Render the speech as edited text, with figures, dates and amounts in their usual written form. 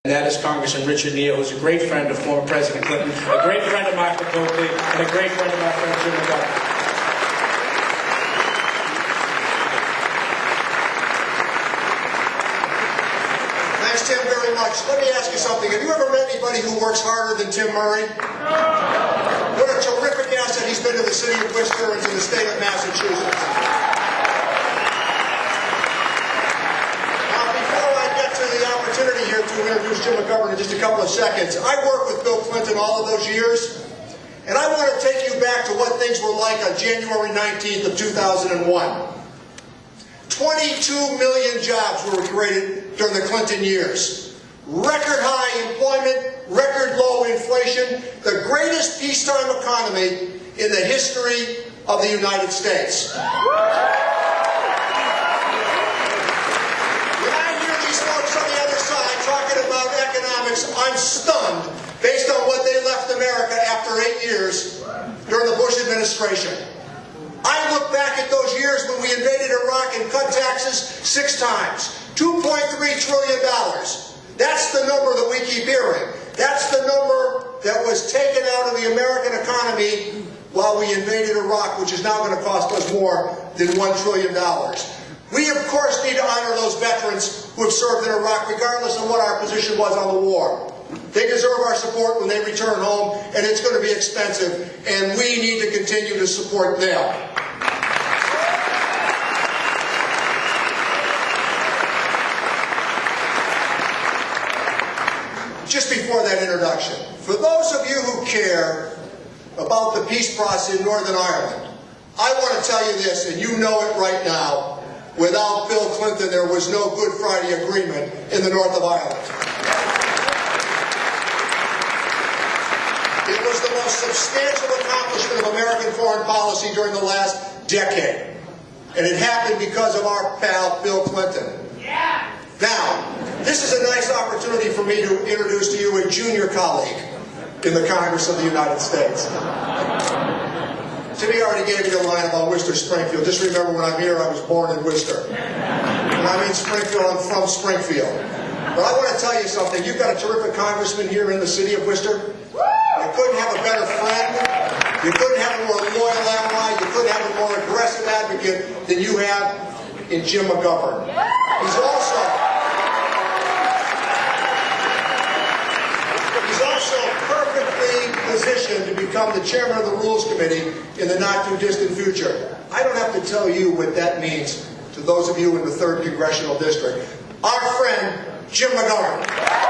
And that is Congressman Richard Neal, who's a great friend of former President Clinton, a great friend of Michael Coakley, and a great friend of my friend Jim McGovern. Thanks, Tim, very much. Let me ask you something. Have you ever met anybody who works harder than Tim Murray? What a terrific asset he's been to the city of Webster and to the state of Massachusetts. Here to introduce Jim McGovern in just a couple of seconds. I worked with Bill Clinton all of those years, and I want to take you back to what things were like on January 19th of 2001. 22 million jobs were created during the Clinton years. Record high employment, record low inflation, the greatest peacetime economy in the history of the United States. I'm stunned based on what they left America after 8 years during the Bush administration. I look back at those years when we invaded Iraq and cut taxes 6 times. $2.3 trillion. That's the number that we keep hearing. That's the number that was taken out of the American economy while we invaded Iraq, which is now going to cost us more than $1 trillion. We, of course, need to honor those veterans who have served in Iraq, regardless of what our position was on the war. They deserve our support when they return home, and it's going to be expensive, and we need to continue to support them. Just before that introduction, for those of you who care about the peace process in Northern Ireland, I want to tell you this, and you know it right now. Without Bill Clinton, there was no Good Friday Agreement in the north of Ireland. It was the most substantial accomplishment of American foreign policy during the last decade. And it happened because of our pal, Bill Clinton. Yeah. Now, this is a nice opportunity for me to introduce to you a junior colleague in the Congress of the United States. Timmy already gave you a line about Webster, Springfield. Just remember, when I'm here, I was born in Webster. When I'm in Springfield, I'm from Springfield. But I want to tell you something. You've got a terrific congressman here in the city of Webster. You couldn't have a better friend. You couldn't have a more loyal ally. You couldn't have a more aggressive advocate than you have in Jim McGovern. He's also perfectly positioned to become the chairman of the Rules Committee in the not-too-distant future. I don't have to tell you what that means to those of you in the 3rd Congressional District. Our friend, Jim McGovern.